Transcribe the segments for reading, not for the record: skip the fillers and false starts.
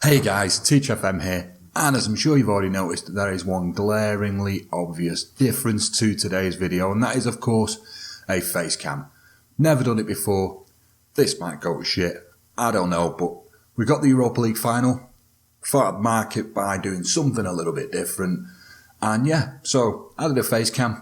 Hey guys, Teach FM here, and as I'm sure you've already noticed, there is one glaringly obvious difference to today's video, and that is of course a face cam. Never done it before, this might go to shit, I don't know, but we got the Europa League final, thought I'd mark it by doing something a little bit different, and yeah, so I did a face cam.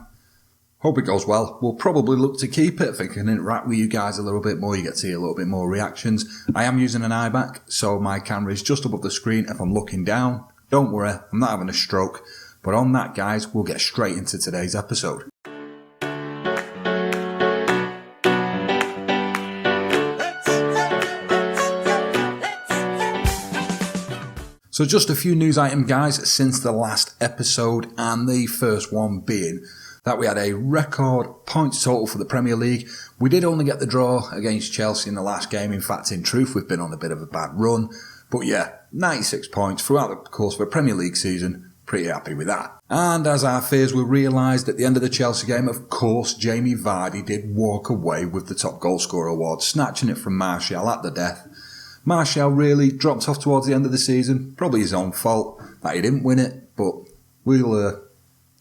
Hope it goes well. We'll probably look to keep it if I can interact with you guys a little bit more. You get to see a little bit more reactions. I am using an iMac, so my camera is just above the screen if I'm looking down. Don't worry, I'm not having a stroke. But on that, guys, we'll get straight into today's episode. So just a few news items, guys, since the last episode, and the first one being that we had a record points total for the Premier League. We did only get the draw against Chelsea in the last game. In fact, in truth, we've been on a bit of a bad run. But yeah, 96 points throughout the course of a Premier League season. Pretty happy with that. And as our fears were realised at the end of the Chelsea game, of course, Jamie Vardy did walk away with the top goal scorer award, snatching it from Martial at the death. Martial really dropped off towards the end of the season. Probably his own fault that he didn't win it, but we'll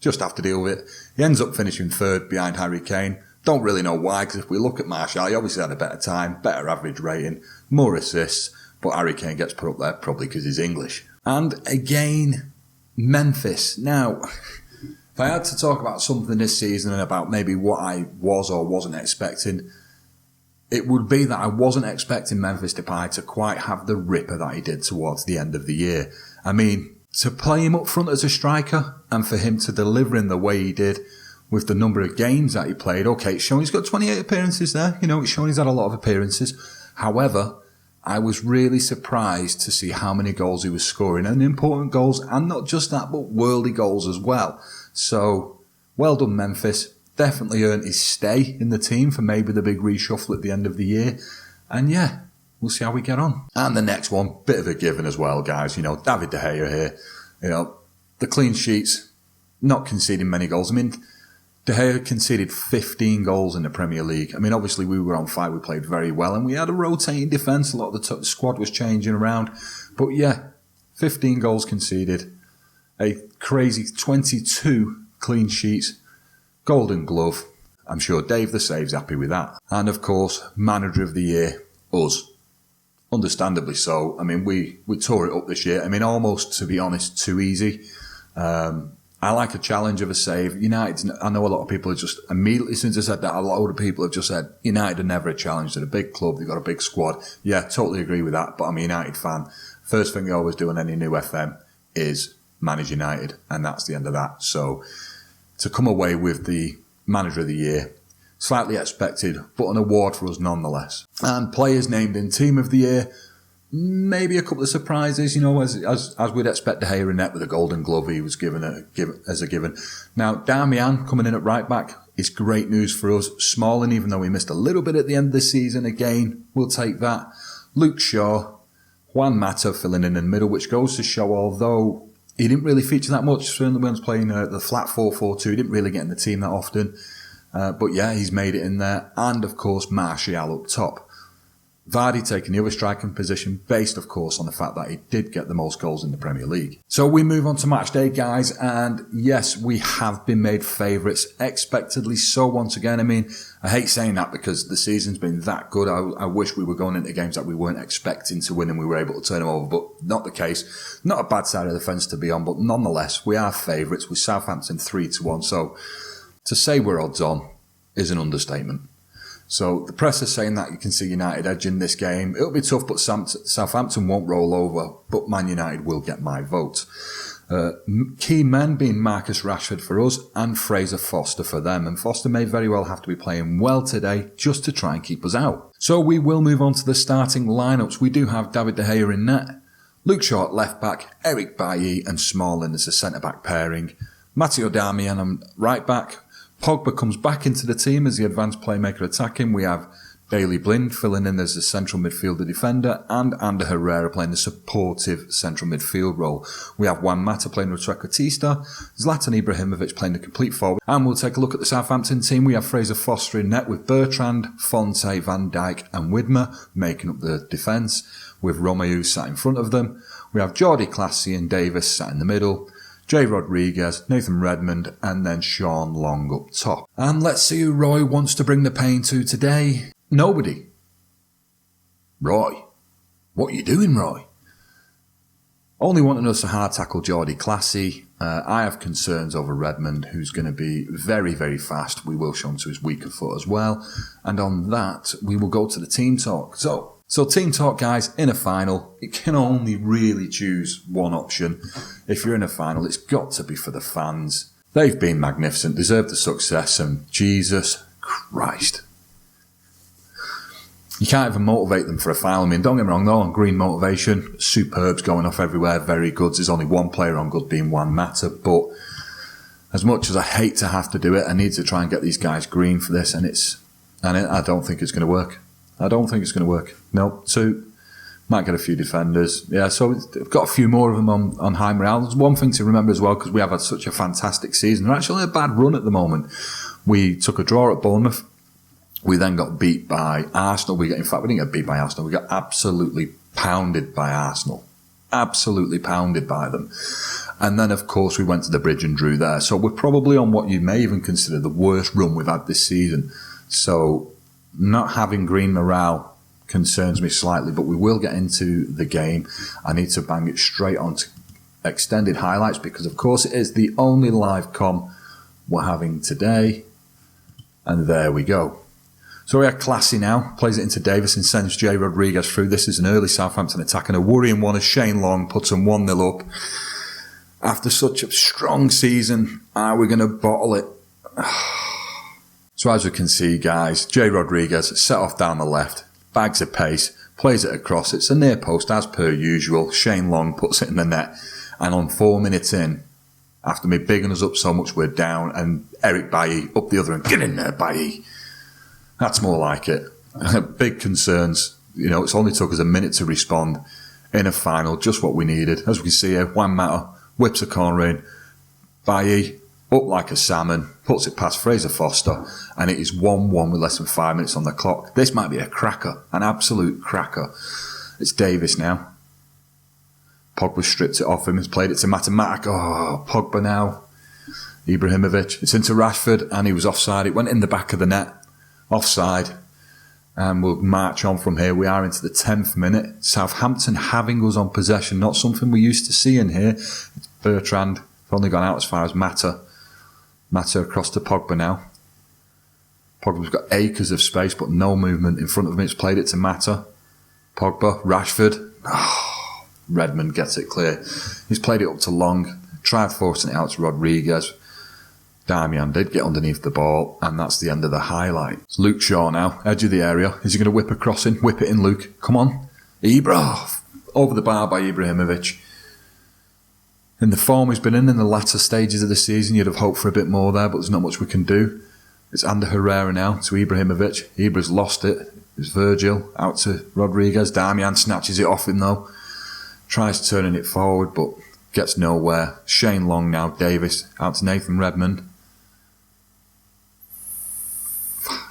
just have to deal with it. He ends up finishing third behind Harry Kane. Don't really know why, because if we look at Martial, he obviously had a better time, better average rating, more assists, but Harry Kane gets put up there probably because he's English. And again, Memphis. Now, if I had to talk about something this season and about maybe what I was or wasn't expecting, it would be that I wasn't expecting Memphis Depay to quite have the ripper that he did towards the end of the year. I mean, to play him up front as a striker and for him to deliver in the way he did with the number of games that he played. Okay, it's showing he's got 28 appearances there. You know, it's showing he's had a lot of appearances. However, I was really surprised to see how many goals he was scoring, and important goals, and not just that, but worldly goals as well. So, well done, Memphis. Definitely earned his stay in the team for maybe the big reshuffle at the end of the year. And yeah, we'll see how we get on. And the next one, bit of a given as well, guys. You know, David De Gea here. You know, the clean sheets, not conceding many goals. I mean, De Gea conceded 15 goals in the Premier League. I mean, obviously we were on fire. We played very well. And we had a rotating defence. A lot of the squad was changing around. But yeah, 15 goals conceded. A crazy 22 clean sheets. Golden Glove. I'm sure Dave the Save's happy with that. And of course, Manager of the Year, us. Understandably so. I mean, we tore it up this year. I mean, almost, to be honest, too easy. I like a challenge of a save. United, I know a lot of people have just immediately, since I said that, a lot of people have just said, United are never a challenge. They're a big club. They've got a big squad. Yeah, totally agree with that. But I'm a United fan. First thing I always do on any new FM is manage United. And that's the end of that. So to come away with the Manager of the Year, slightly expected, but an award for us nonetheless. And players named in Team of the Year, maybe a couple of surprises, you know, as we'd expect De Gea in net with a Golden Glove, he was given as a given. Now, Darmian coming in at right back is great news for us. Smalling, even though we missed a little bit at the end of the season, again, we'll take that. Luke Shaw, Juan Mata filling in the middle, which goes to show, although he didn't really feature that much, certainly when he was playing the flat 4-4-2, he didn't really get in the team that often. But yeah, he's made it in there. And of course, Martial up top. Vardy taking the other striking position, based of course on the fact that he did get the most goals in the Premier League. So we move on to match day, guys, and yes, we have been made favourites, expectedly so once again. I mean, I hate saying that because the season's been that good. I wish we were going into games that we weren't expecting to win and we were able to turn them over, but not the case. Not a bad side of the fence to be on, but nonetheless, we are favourites with Southampton 3-1. So to say we're odds on is an understatement. So the press is saying that you can see United edging this game. It'll be tough, but Southampton won't roll over, but Man United will get my vote. Key men being Marcus Rashford for us and Fraser Foster for them. And Foster may very well have to be playing well today just to try and keep us out. So we will move on to the starting lineups. We do have David De Gea in net, Luke Shaw at left back, Eric Bailly and Smalling as a centre-back pairing, Matteo Darmian on right back. Pogba comes back into the team as the advanced playmaker attacking. We have Bailey Blind filling in as the central midfielder defender, and Ander Herrera playing the supportive central midfield role. We have Juan Mata playing Trequartista, Zlatan Ibrahimovic playing the complete forward, and we'll take a look at the Southampton team. We have Fraser Foster in net with Bertrand, Fonte, Van Dijk and Widmer making up the defence, with Romeu sat in front of them. We have Jordi Clasie and Davis sat in the middle, Jay Rodriguez, Nathan Redmond, and then Sean Long up top. And let's see who Roy wants to bring the pain to today. Nobody. Roy. What are you doing, Roy? Only wanting us to hard tackle Jordi Clasie. I have concerns over Redmond, who's going to be very, very fast. We will show him to his weaker foot as well. And on that, we will go to the team talk. So team talk, guys, in a final, you can only really choose one option. If you're in a final, it's got to be for the fans. They've been magnificent, deserved the success, and Jesus Christ. You can't even motivate them for a final. I mean, don't get me wrong, they're on green motivation. Superb's going off everywhere, very good. There's only one player on good being Juan Mata, but as much as I hate to have to do it, I need to try and get these guys green for this, and I don't think it's going to work. I don't think it's going to work. No, two. Might get a few defenders. Yeah, so we've got a few more of them on high morale. There's one thing to remember as well, because we have had such a fantastic season. They're actually on a bad run at the moment. We took a draw at Bournemouth. We then got beat by Arsenal. In fact, we didn't get beat by Arsenal. We got absolutely pounded by Arsenal. Absolutely pounded by them. And then, of course, we went to the bridge and drew there. So we're probably on what you may even consider the worst run we've had this season. So not having green morale concerns me slightly, but we will get into the game. I need to bang it straight on to extended highlights because, of course, it is the only live com we're having today. And there we go. So we have Clasie now, plays it into Davis and sends Jay Rodriguez through. This is an early Southampton attack, and a worrying one as Shane Long puts them 1-0 up. After such a strong season, are we going to bottle it? So as we can see, guys, Jay Rodriguez set off down the left, bags of pace, plays it across. It's a near post as per usual. Shane Long puts it in the net, and on 4 minutes in, after me bigging us up so much we're down, and Eric Bailly up the other and get in there, Bailly. That's more like it. Big concerns. You know, it's only took us a minute to respond in a final, just what we needed. As we can see here, Juan Mata whips a corner in. Bailly up like a salmon, puts it past Fraser Foster, and it is 1-1 with less than 5 minutes on the clock. This might be a cracker, an absolute cracker. It's Davis now. Pogba stripped it off him, has played it to Matematic. Oh, Pogba now. Ibrahimovic. It's into Rashford, and he was offside. It went in the back of the net. Offside, and we'll march on from here. We are into the 10th minute. Southampton having us on possession, not something we used to see in here. It's Bertrand, only gone out as far as Mata. Mata across to Pogba now. Pogba's got acres of space, but no movement in front of him. It's played it to Mata. Pogba, Rashford. Oh, Redmond gets it clear. He's played it up to Long, tried forcing it out to Rodriguez. Damian did get underneath the ball, and that's the end of the highlight. It's Luke Shaw now, edge of the area. Is he going to whip a cross in? Whip it in, Luke. Come on. Ibra. Over the bar by Ibrahimovic. In the form he's been in the latter stages of the season, you'd have hoped for a bit more there, but there's not much we can do. It's Ander Herrera now to Ibrahimovic. Ibra's lost it. It's Virgil out to Rodriguez. Damian snatches it off him though. Tries turning it forward, but gets nowhere. Shane Long now. Davis out to Nathan Redmond.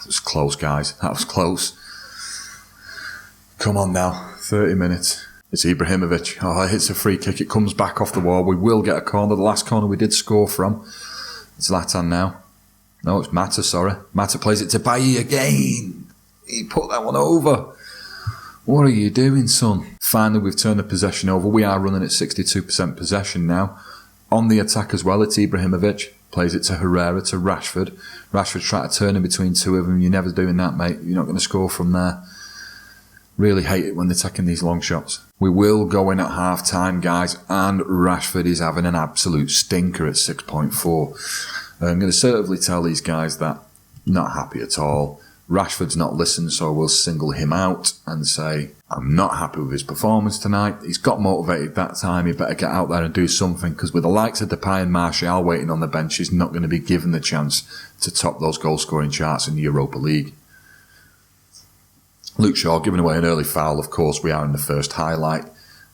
It was close, guys. That was close. Come on now. 30 minutes. It's Ibrahimovic. Oh, it hits a free kick. It comes back off the wall. We will get a corner. The last corner we did score from. It's Zlatan now. No, it's Mata, sorry. Mata plays it to Bailly again. He put that one over. What are you doing, son? Finally, we've turned the possession over. We are running at 62% possession now. On the attack as well, it's Ibrahimovic. Plays it to Herrera, to Rashford. Rashford trying to turn in between two of them. You're never doing that, mate. You're not going to score from there. Really hate it when they're taking these long shots. We will go in at half-time, guys, and Rashford is having an absolute stinker at 6.4. I'm going to certainly tell these guys that not happy at all. Rashford's not listened, so we'll single him out and say, I'm not happy with his performance tonight. He's got motivated that time. He better get out there and do something, because with the likes of Depay and Martial waiting on the bench, he's not going to be given the chance to top those goal-scoring charts in the Europa League. Luke Shaw giving away an early foul. Of course, we are in the first highlight.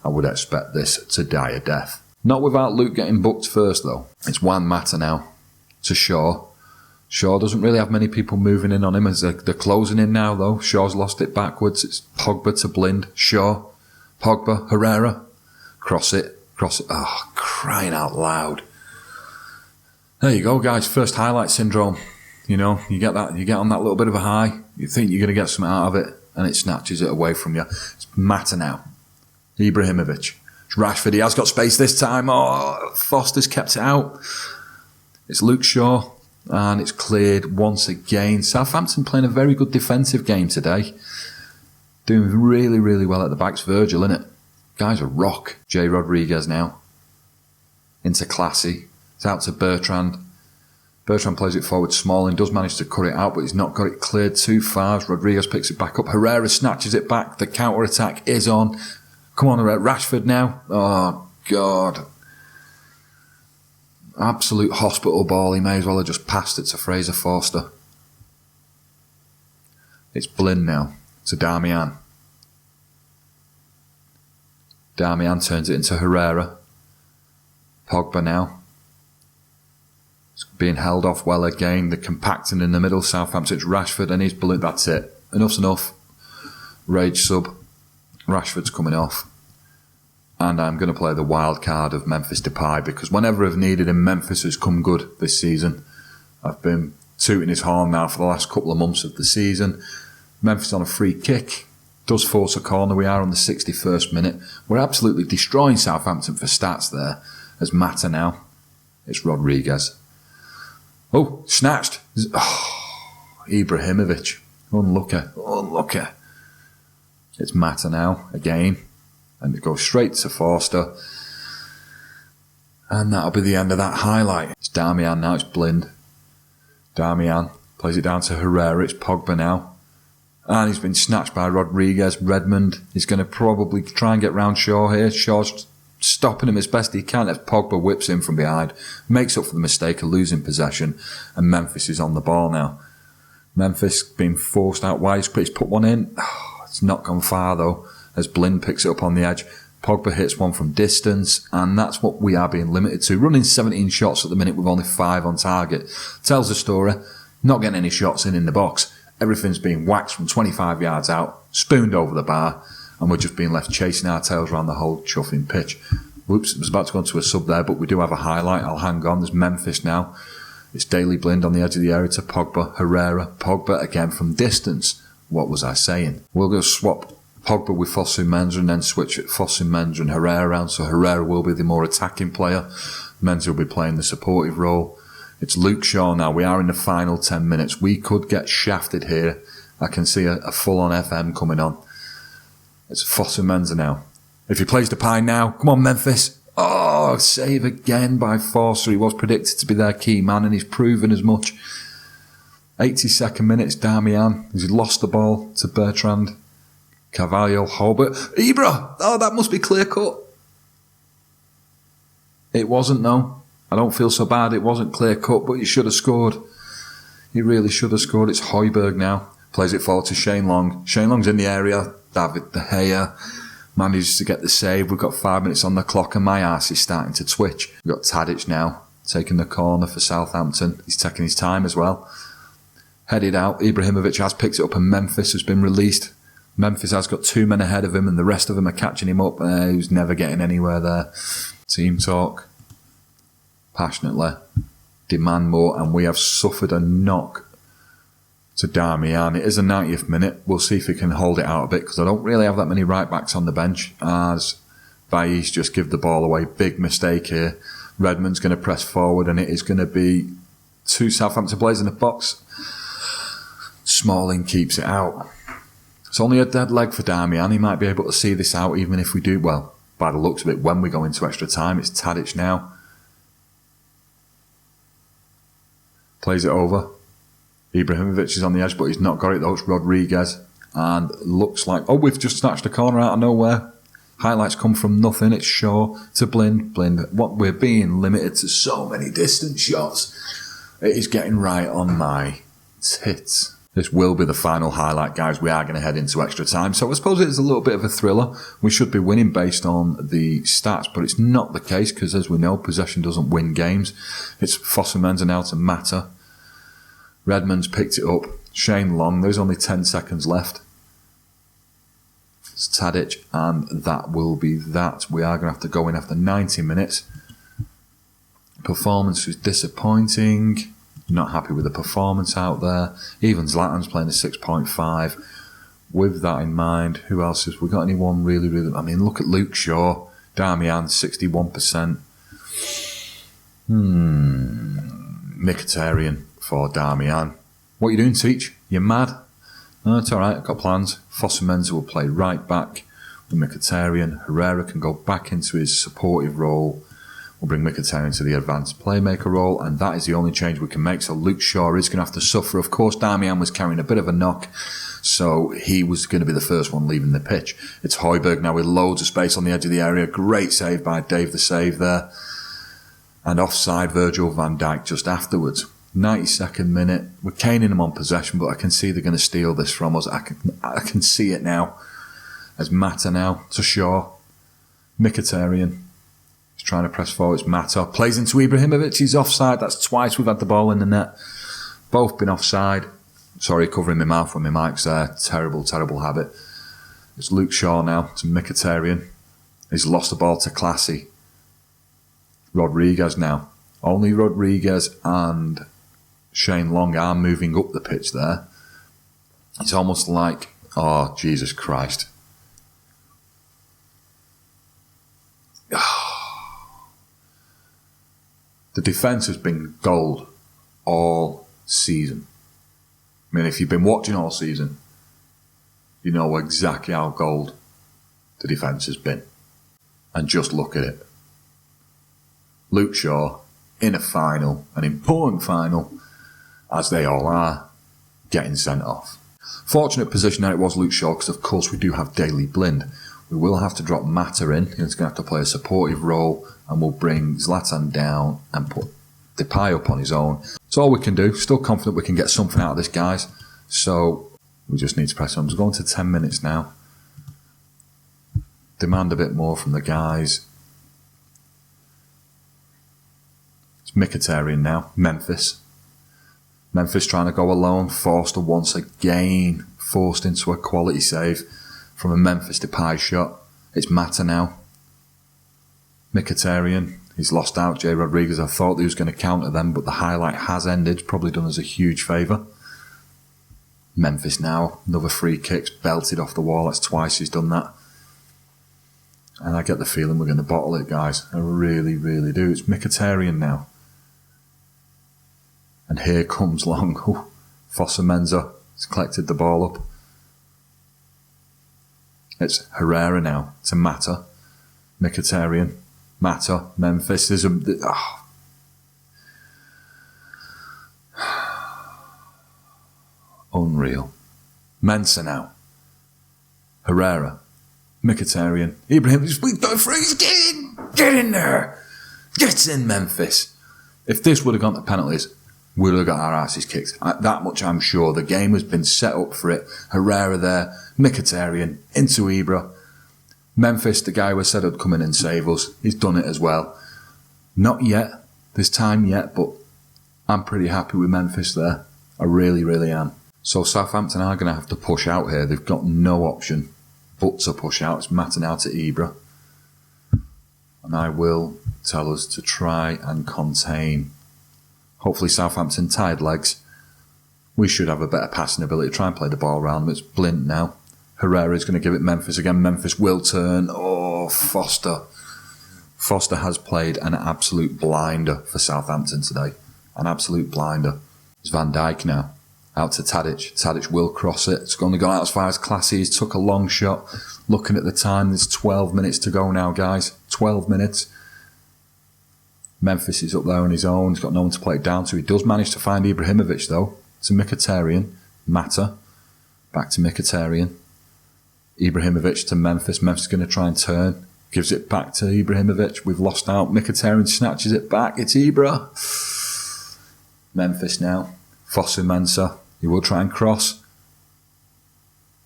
I would expect this to die a death. Not without Luke getting booked first, though. It's Juan Mata now to Shaw. Shaw doesn't really have many people moving in on him as they're closing in now, though. Shaw's lost it backwards. It's Pogba to Blind. Shaw. Pogba. Herrera. Cross it. Oh, crying out loud. There you go, guys. First highlight syndrome. You know, you get on that little bit of a high. You think you're going to get something out of it, and it snatches it away from you. It's Mata now. Ibrahimovic. It's Rashford. He has got space this time. Oh, Foster's kept it out. It's Luke Shaw. And it's cleared once again. Southampton playing a very good defensive game today. Doing really, really well at the back. It's Virgil, isn't it? Guy's a rock. Jay Rodriguez now. Into Classy. It's out to Bertrand. Bertrand plays it forward. Smalling does manage to cut it out, but he's not got it cleared too far. Rodriguez picks it back up. Herrera snatches it back. The counter-attack is on. Come on, Rashford now. Oh, God. Absolute hospital ball. He may as well have just passed it to Fraser Forster. It's Blind now to Darmian. Darmian turns it into Herrera. Pogba now. It's being held off well again. The compacting in the middle. Southampton's Rashford and he's Blind. That's it. Enough's enough. Rage sub. Rashford's coming off. And I'm going to play the wild card of Memphis Depay because whenever I've needed him, Memphis has come good this season. I've been tooting his horn now for the last couple of months of the season. Memphis on a free kick. Does force a corner. We are on the 61st minute. We're absolutely destroying Southampton for stats there. As Mata now. It's Rodriguez. Oh, snatched. Oh, Ibrahimovic. Unlucky. It's Mata now again. And it goes straight to Forster. And that'll be the end of that highlight. It's Darmian now, it's Blind. Darmian plays it down to Herrera, it's Pogba now. And he's been snatched by Rodriguez. Redmond is going to probably try and get round Shaw here. Shaw's stopping him as best he can as Pogba whips in from behind. Makes up for the mistake of losing possession. And Memphis is on the ball now. Memphis being forced out wide. He's put one in. Oh, it's not gone far though. As Blind picks it up on the edge. Pogba hits one from distance, and that's what we are being limited to. Running 17 shots at the minute with only 5 on target. Tells the story. Not getting any shots in the box. Everything's being waxed from 25 yards out, spooned over the bar, and we're just being left chasing our tails around the whole chuffing pitch. Whoops, I was about to go into a sub there, but we do have a highlight. I'll hang on. There's Memphis now. It's Daley Blind on the edge of the area to Pogba. Herrera. Pogba again from distance. What was I saying? We'll go swap Pogba with Fosu-Mensah and then switch Fosu-Mensah and Herrera around, so Herrera will be the more attacking player. Mensah will be playing the supportive role. It's Luke Shaw now. We are in the final 10 minutes. We could get shafted here. I can see a full-on FM coming on. It's Fosu-Mensah now. If he plays Depay now, come on Memphis. Oh, save again by Forster. He was predicted to be their key man and he's proven as much. 82nd minute, it's Darmian. He's lost the ball to Bertrand. Carvalho, Holbert, Ibra! Oh, that must be clear cut. It wasn't, no. I don't feel so bad. It wasn't clear cut, but he should have scored. He really should have scored. It's Højbjerg now. Plays it forward to Shane Long. Shane Long's in the area. David De Gea manages to get the save. We've got 5 minutes on the clock and my arse is starting to twitch. We've got Tadic now taking the corner for Southampton. He's taking his time as well. Headed out. Ibrahimovic has picked it up and Memphis has been released. Memphis has got 2 men ahead of him and the rest of them are catching him up. He's never getting anywhere there. Team talk. Passionately. Demand more. And we have suffered a knock to Darmian. It is a 90th minute. We'll see if he can hold it out a bit because I don't really have that many right backs on the bench as Bailly's just give the ball away. Big mistake here. Redmond's going to press forward and it is going to be 2 Southampton players in the box. Smalling keeps it out. It's only a dead leg for Darmian. He might be able to see this out even if we do well. By the looks of it, when we go into extra time, it's Tadic now. Plays it over. Ibrahimovic is on the edge, but he's not got it though. It's Rodriguez. And looks like... Oh, we've just snatched a corner out of nowhere. Highlights come from nothing. It's Shaw to Blind. Blind. What we're being limited to so many distant shots. It is getting right on my tits. This will be the final highlight, guys. We are going to head into extra time. So I suppose it is a little bit of a thriller. We should be winning based on the stats, but it's not the case because, as we know, possession doesn't win games. It's Fosu-Mensah now to Mata. Redmond's picked it up. Shane Long. There's only 10 seconds left. It's Tadic, and that will be that. We are going to have to go in after 90 minutes. Performance was disappointing. Not happy with the performance out there. Even Zlatan's playing a 6.5. With that in mind, who else has we got? Anyone really? I mean, look at Luke Shaw. Darmian, 61%. Mkhitaryan for Darmian. What are you doing, Teach? You mad? No, it's all right. I've got plans. Fosu-Mensah will play right back with Mkhitaryan. Herrera can go back into his supportive role. We'll bring Mkhitaryan to the advanced playmaker role, and that is the only change we can make. So Luke Shaw is going to have to suffer. Of course, Darmian was carrying a bit of a knock, so he was going to be the first one leaving the pitch. It's Højbjerg now with loads of space on the edge of the area. Great save by Dave the Save there. And offside, Virgil van Dijk just afterwards. 92nd minute. We're caning them on possession, but I can see they're going to steal this from us. I can see it now. As Mata now to Shaw. Mkhitaryan. He's trying to press forward. It's Mata. Plays into Ibrahimovic. He's offside. That's twice we've had the ball in the net. Both been offside. Sorry, covering my mouth when my mic's there. Terrible, terrible habit. It's Luke Shaw now to Mkhitaryan. He's lost the ball to Classy. Rodriguez now. Only Rodriguez and Shane Long are moving up the pitch there. It's almost like, oh, Jesus Christ. The defence has been gold all season. I mean, if you've been watching all season, you know exactly how gold the defence has been. And just look at it. Luke Shaw, in a final, an important final, as they all are, getting sent off. Fortunate position that it was Luke Shaw, because of course we do have Daley Blind. We will have to drop Mata in. He's going to have to play a supportive role, and we'll bring Zlatan down and put Depay up on his own. It's all we can do. Still confident we can get something out of this, guys. So we just need to press on. We're going to 10 minutes now. Demand a bit more from the guys. It's Mkhitaryan now. Memphis trying to go alone. Forster once again forced into a quality save from a Memphis Depay shot. It's Mata now. Mkhitaryan. He's lost out. Jay Rodriguez. I thought he was going to counter them, but the highlight has ended. Probably done us a huge favour. Memphis now. Another free kick. Belted off the wall. That's twice he's done that. And I get the feeling we're going to bottle it, guys. I really, really do. It's Mkhitaryan now. And here comes Long. Fosu-Mensah has collected the ball up. It's Herrera now to Mata. Mkhitaryan. Mata. Memphis. There's a... Unreal. Mensah now. Herrera. Mkhitaryan. Ibrahim. Get in there. Get in, Memphis. If this would have gone to penalties, we'd have got our asses kicked. That much I'm sure. The game has been set up for it. Herrera there. Mkhitaryan. Into Ibra. Memphis, the guy who said would come in and save us. He's done it as well. Not yet. There's time yet, but I'm pretty happy with Memphis there. I really, really am. So Southampton are going to have to push out here. They've got no option but to push out. It's Mata now to Ibra. And I will tell us to try and contain. Hopefully Southampton tired legs. We should have a better passing ability to try and play the ball around them. It's Blint now. Herrera is going to give it Memphis again. Memphis will turn. Oh, Foster. Foster has played an absolute blinder for Southampton today. An absolute blinder. It's Van Dijk now. Out to Tadic. Tadic will cross it. It's only gone out as far as Classy. He's took a long shot. Looking at the time, there's 12 minutes to go now, guys. 12 minutes. Memphis is up there on his own. He's got no one to play it down to. He does manage to find Ibrahimovic, though. To Mkhitaryan. Mata. Back to Mkhitaryan. Ibrahimovic to Memphis. Memphis is going to try and turn. Gives it back to Ibrahimovic. We've lost out. Mkhitaryan snatches it back. It's Ibra. Memphis now. Fosu-Mensah. He will try and cross.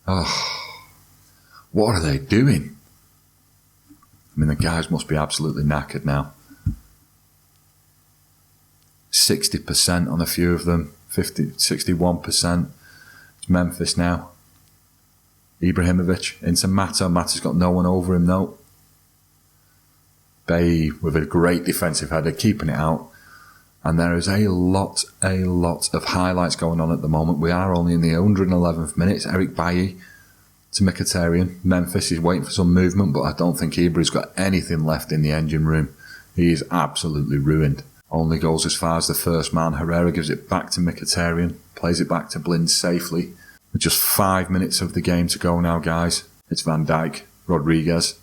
Oh, what are they doing? I mean, the guys must be absolutely knackered now. 60% on a few of them. 61%. It's Memphis now. Ibrahimovic into Mata. Mata's got no one over him, though. Bay with a great defensive header, keeping it out. And there is a lot of highlights going on at the moment. We are only in the 111th minute. It's Eric Bailly to Mkhitaryan. Memphis is waiting for some movement, but I don't think Ibra's got anything left in the engine room. He is absolutely ruined. Only goes as far as the first man. Herrera gives it back to Mkhitaryan, plays it back to Blind safely. With just 5 minutes of the game to go now, guys. It's Van Dijk, Rodriguez,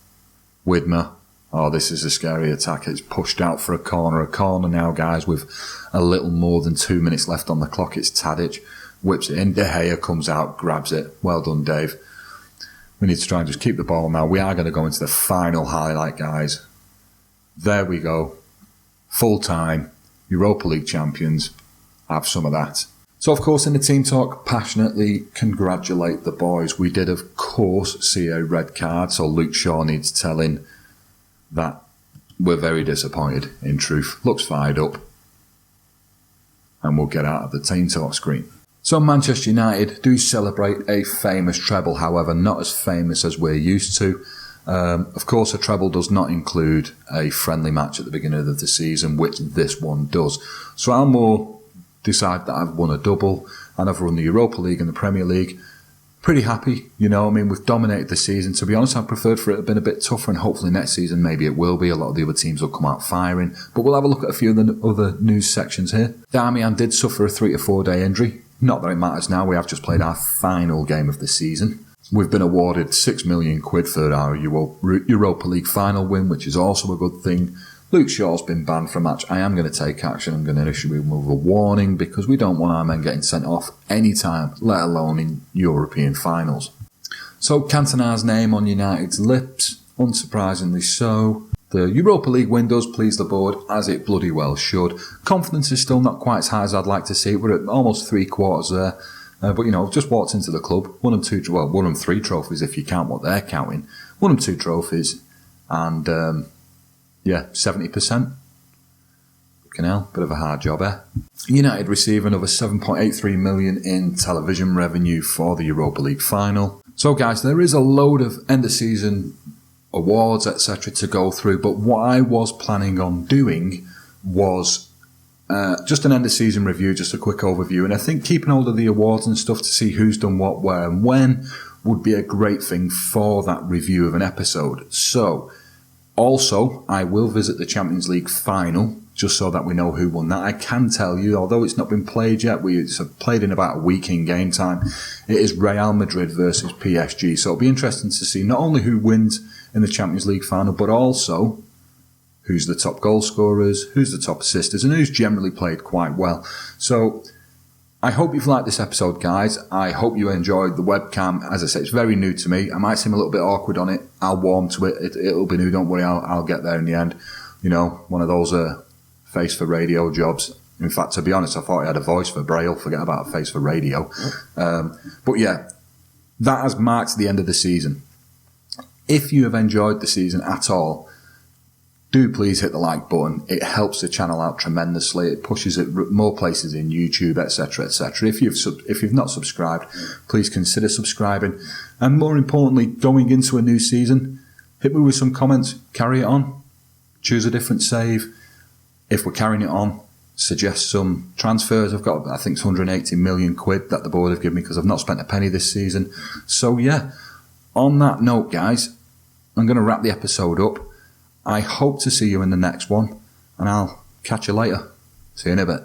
Widmer. Oh, this is a scary attack. It's pushed out for a corner. A corner now, guys, with a little more than 2 minutes left on the clock. It's Tadic. Whips it in. De Gea comes out, grabs it. Well done, Dave. We need to try and just keep the ball now. We are going to go into the final highlight, guys. There we go. Full time. Europa League champions. Have some of that. So, of course, in the team talk, passionately congratulate the boys. We did, of course, see a red card. So Luke Shaw needs telling that we're very disappointed, in truth. Looks fired up. And we'll get out of the team talk screen. So Manchester United do celebrate a famous treble, however, not as famous as we're used to. Of course, a treble does not include a friendly match at the beginning of the season, which this one does. So I'll more decide that I've won a double, and I've won the Europa League and the Premier League. Pretty happy, you know. I mean, we've dominated the season. To be honest, I preferred for it to have been a bit tougher, and hopefully next season maybe it will be. A lot of the other teams will come out firing. But we'll have a look at a few of the other news sections here. Darmian did suffer a 3 to 4 day injury. Not that it matters now. We have just played our final game of the season. We've been awarded £6 million for our Europa League final win, which is also a good thing. Luke Shaw's been banned from a match. I am going to take action. I'm going to issue him with a warning because we don't want our men getting sent off any time, let alone in European finals. So Cantona's name on United's lips, unsurprisingly so. The Europa League win does please the board, as it bloody well should. Confidence is still not quite as high as I'd like to see. We're at almost 3/4 there. But, you know, just walked into the club, won them 3 trophies if you count what they're counting. Won them 2 trophies and, 70%. Fucking hell, bit of a hard job, eh? United receive another 7.83 million in television revenue for the Europa League final. So, guys, there is a load of end-of-season awards, etc. to go through, but what I was planning on doing was just an end-of-season review, just a quick overview, and I think keeping hold of the awards and stuff to see who's done what, where and when would be a great thing for that review of an episode. So, also, I will visit the Champions League final, just so that we know who won that. I can tell you, although it's not been played yet, it's played in about a week in game time, it is Real Madrid versus PSG, so it'll be interesting to see not only who wins in the Champions League final, but also who's the top goal scorers, who's the top assisters, and who's generally played quite well. So I hope you've liked this episode, guys. I hope you enjoyed the webcam. As I say, it's very new to me. I might seem a little bit awkward on it. I'll warm to it. It'll be new. Don't worry. I'll get there in the end. You know, one of those face for radio jobs. In fact, to be honest, I thought I had a voice for Braille. Forget about a face for radio. But yeah, that has marked the end of the season. If you have enjoyed the season at all, do please hit the like button. It helps the channel out tremendously. It pushes it more places in YouTube, etc., etc. If you've not subscribed, please consider subscribing. And more importantly, going into a new season, hit me with some comments. Carry it on. Choose a different save. If we're carrying it on, suggest some transfers. I've got, I think, it's 180 million quid that the board have given me because I've not spent a penny this season. So yeah, on that note, guys, I'm going to wrap the episode up. I hope to see you in the next one, and I'll catch you later. See you in a bit.